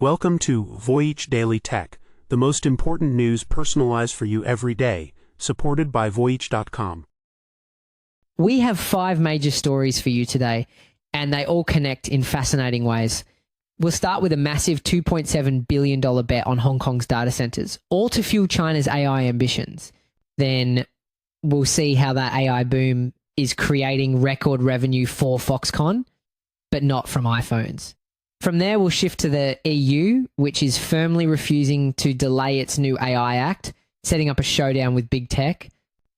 Welcome to Voyage Daily Tech, the most important news personalized for you every day, supported by Voyage.com. We have 5 major stories for you today, and they all connect in fascinating ways. We'll start with a massive $2.7 billion bet on Hong Kong's data centers, all to fuel China's AI ambitions. Then we'll see how that AI boom is creating record revenue for Foxconn, but not from iPhones. From there, we'll shift to the EU, which is firmly refusing to delay its new AI Act, setting up a showdown with big tech.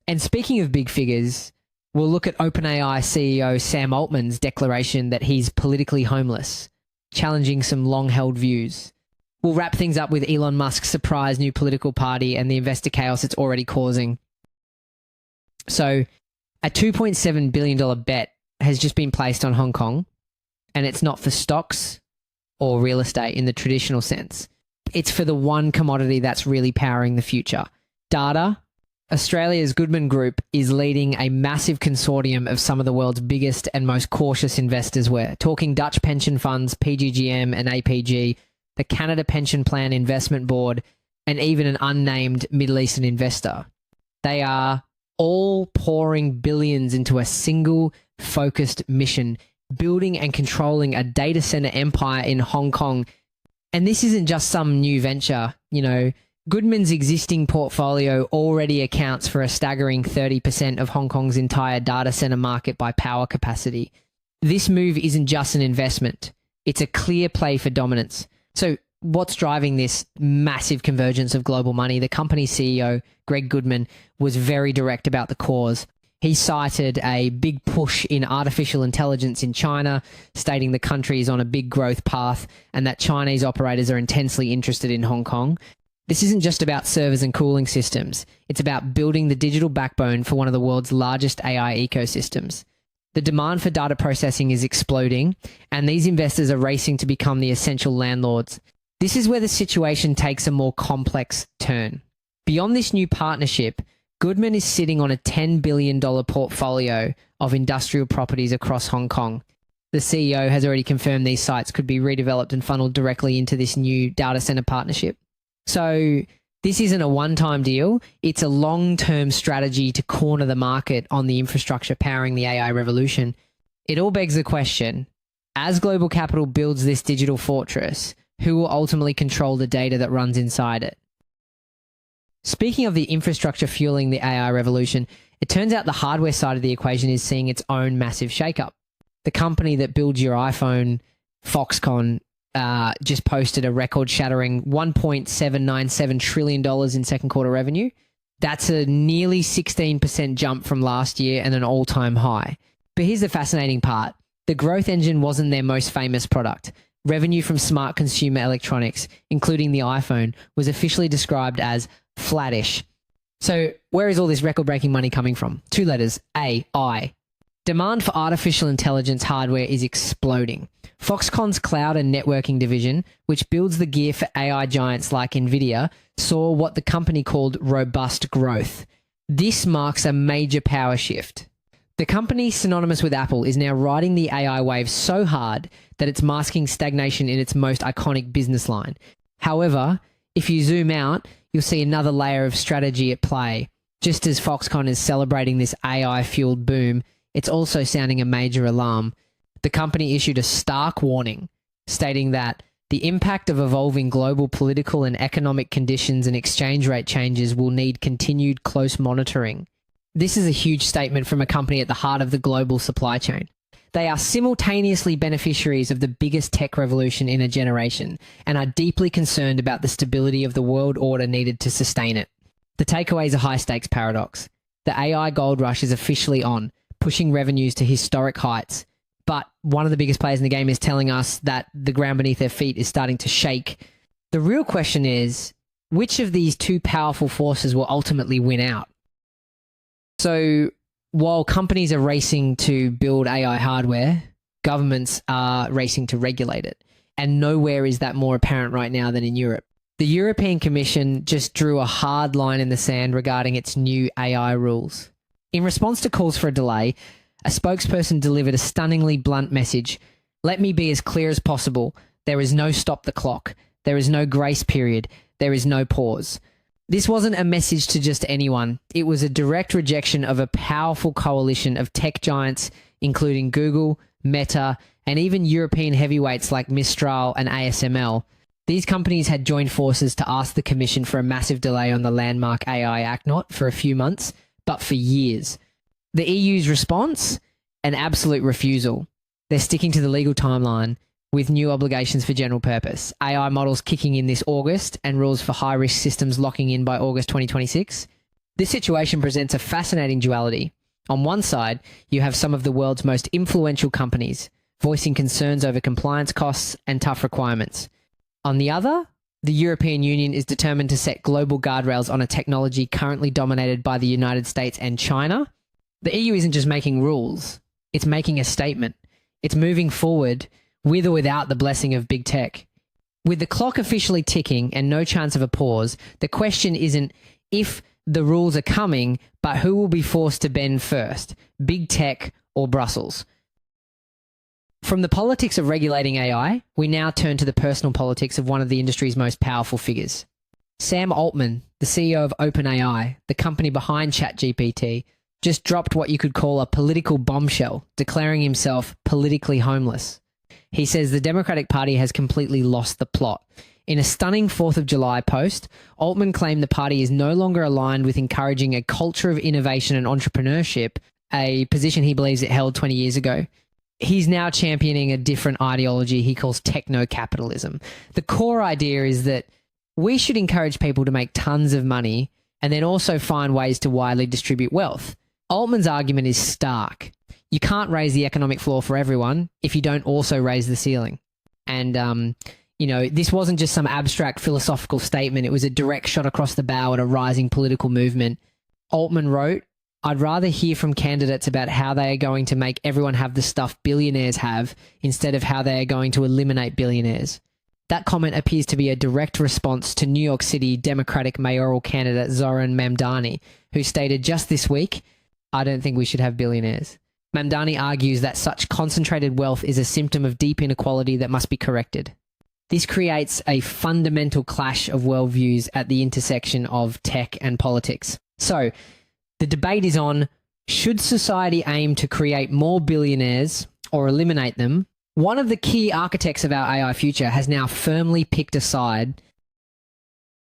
And speaking of big figures, we'll look at OpenAI CEO Sam Altman's declaration that he's politically homeless, challenging some long-held views. We'll wrap things up with Elon Musk's surprise new political party and the investor chaos it's already causing. So, a $2.7 billion bet has just been placed on Hong Kong, and it's not for stocks or real estate in the traditional sense. It's for the one commodity that's really powering the future. Data. Australia's Goodman Group is leading a massive consortium of some of the world's biggest and most cautious investors. We're talking Dutch pension funds, PGGM and APG, the Canada Pension Plan Investment Board, and even an unnamed Middle Eastern investor. They are all pouring billions into a single focused mission, building and controlling a data center empire in Hong Kong. And this isn't just some new venture. You know, Goodman's existing portfolio already accounts for a staggering 30% of Hong Kong's entire data center market by power capacity. This move isn't just an investment. It's a clear play for dominance. So what's driving this massive convergence of global money? The company's CEO, Greg Goodman, was very direct about the cause. He cited a big push in artificial intelligence in China, stating the country is on a big growth path and that Chinese operators are intensely interested in Hong Kong. This isn't just about servers and cooling systems. It's about building the digital backbone for one of the world's largest AI ecosystems. The demand for data processing is exploding, and these investors are racing to become the essential landlords. This is where the situation takes a more complex turn. Beyond this new partnership, Goodman is sitting on a $10 billion portfolio of industrial properties across Hong Kong. The CEO has already confirmed these sites could be redeveloped and funneled directly into this new data center partnership. So this isn't a one-time deal. It's a long-term strategy to corner the market on the infrastructure powering the AI revolution. It all begs the question, as global capital builds this digital fortress, who will ultimately control the data that runs inside it? Speaking of the infrastructure fueling the AI revolution, it turns out the hardware side of the equation is seeing its own massive shakeup. The company that builds your iPhone, Foxconn, just posted a record-shattering $1.797 trillion in second quarter revenue. That's a nearly 16% jump from last year and an all-time high. But here's the fascinating part. The growth engine wasn't their most famous product. Revenue from smart consumer electronics, including the iPhone, was officially described as flattish. So where is all this record-breaking money coming from? 2 letters, AI. Demand for artificial intelligence hardware is exploding. Foxconn's cloud and networking division, which builds the gear for AI giants like NVIDIA, saw what the company called robust growth. This marks a major power shift. The company, synonymous with Apple, is now riding the AI wave so hard that it's masking stagnation in its most iconic business line. However, if you zoom out, you'll see another layer of strategy at play. Just as Foxconn is celebrating this AI-fueled boom, it's also sounding a major alarm. The company issued a stark warning, stating that the impact of evolving global political and economic conditions and exchange rate changes will need continued close monitoring. This is a huge statement from a company at the heart of the global supply chain. They are simultaneously beneficiaries of the biggest tech revolution in a generation and are deeply concerned about the stability of the world order needed to sustain it. The takeaway is a high-stakes paradox. The AI gold rush is officially on, pushing revenues to historic heights. But one of the biggest players in the game is telling us that the ground beneath their feet is starting to shake. The real question is, which of these two powerful forces will ultimately win out? So, while companies are racing to build AI hardware, governments are racing to regulate it. And nowhere is that more apparent right now than in Europe. The European Commission just drew a hard line in the sand regarding its new AI rules. In response to calls for a delay, a spokesperson delivered a stunningly blunt message. Let me be as clear as possible. There is no stop the clock. There is no grace period. There is no pause. This wasn't a message to just anyone. It was a direct rejection of a powerful coalition of tech giants, including Google, Meta, and even European heavyweights like Mistral and ASML. These companies had joined forces to ask the Commission for a massive delay on the landmark AI Act, not for a few months, but for years. The EU's response? An absolute refusal. They're sticking to the legal timeline with new obligations for general purpose. AI models kicking in this August and rules for high-risk systems locking in by August 2026. This situation presents a fascinating duality. On one side, you have some of the world's most influential companies voicing concerns over compliance costs and tough requirements. On the other, the European Union is determined to set global guardrails on a technology currently dominated by the United States and China. The EU isn't just making rules, it's making a statement. It's moving forward with or without the blessing of big tech. With the clock officially ticking and no chance of a pause, the question isn't if the rules are coming, but who will be forced to bend first, big tech or Brussels? From the politics of regulating AI, we now turn to the personal politics of one of the industry's most powerful figures. Sam Altman, the CEO of OpenAI, the company behind ChatGPT, just dropped what you could call a political bombshell, declaring himself politically homeless. He says the Democratic Party has completely lost the plot. In a stunning 4th of July post, Altman claimed the party is no longer aligned with encouraging a culture of innovation and entrepreneurship, a position he believes it held 20 years ago. He's now championing a different ideology he calls techno-capitalism. The core idea is that we should encourage people to make tons of money and then also find ways to widely distribute wealth. Altman's argument is stark. You can't raise the economic floor for everyone if you don't also raise the ceiling. And, this wasn't just some abstract philosophical statement. It was a direct shot across the bow at a rising political movement. Altman wrote, "I'd rather hear from candidates about how they are going to make everyone have the stuff billionaires have instead of how they are going to eliminate billionaires." That comment appears to be a direct response to New York City Democratic mayoral candidate Zoran Mamdani, who stated just this week, "I don't think we should have billionaires." Mamdani argues that such concentrated wealth is a symptom of deep inequality that must be corrected. This creates a fundamental clash of worldviews at the intersection of tech and politics. So, the debate is on, should society aim to create more billionaires or eliminate them? One of the key architects of our AI future has now firmly picked a side.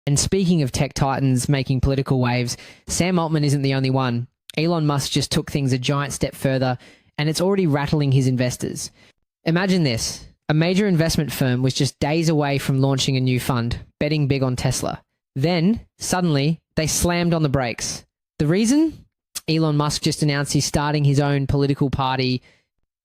And speaking of tech titans making political waves, Sam Altman isn't the only one. Elon Musk just took things a giant step further, and it's already rattling his investors. Imagine this. A major investment firm was just days away from launching a new fund, betting big on Tesla. Then, suddenly, they slammed on the brakes. The reason? Elon Musk just announced he's starting his own political party.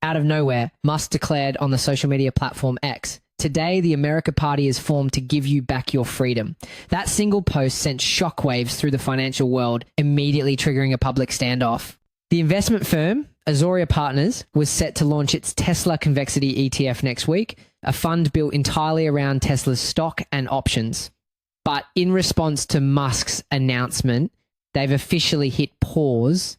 Out of nowhere, Musk declared on the social media platform X, "Today, the America Party is formed to give you back your freedom." That single post sent shockwaves through the financial world, immediately triggering a public standoff. The investment firm, Azoria Partners, was set to launch its Tesla Convexity ETF next week, a fund built entirely around Tesla's stock and options. But in response to Musk's announcement, they've officially hit pause,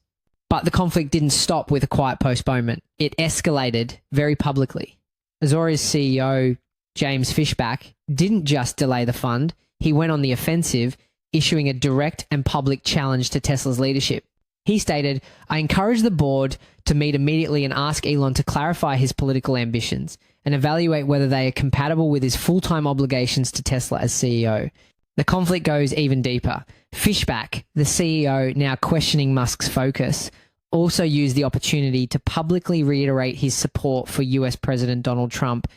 but the conflict didn't stop with a quiet postponement. It escalated very publicly. Azoria's CEO, James Fishback, didn't just delay the fund, he went on the offensive, issuing a direct and public challenge to Tesla's leadership. He stated, "I encourage the board to meet immediately and ask Elon to clarify his political ambitions and evaluate whether they are compatible with his full-time obligations to Tesla as CEO." The conflict goes even deeper. Fishback, the CEO now questioning Musk's focus, also used the opportunity to publicly reiterate his support for US President Donald Trump.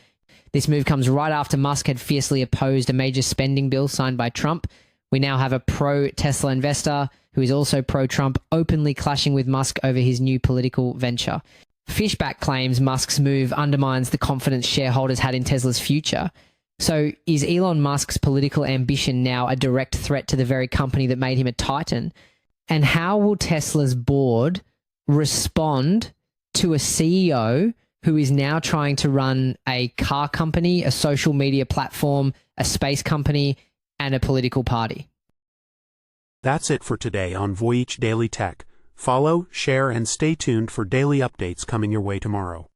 This move comes right after Musk had fiercely opposed a major spending bill signed by Trump. We now have a pro-Tesla investor who is also pro-Trump openly clashing with Musk over his new political venture. Fishback claims Musk's move undermines the confidence shareholders had in Tesla's future. So is Elon Musk's political ambition now a direct threat to the very company that made him a titan? And how will Tesla's board respond to a CEO who is now trying to run a car company, a social media platform, a space company, and a political party? That's it for today on Voyage Daily Tech. Follow, share, and stay tuned for daily updates coming your way tomorrow.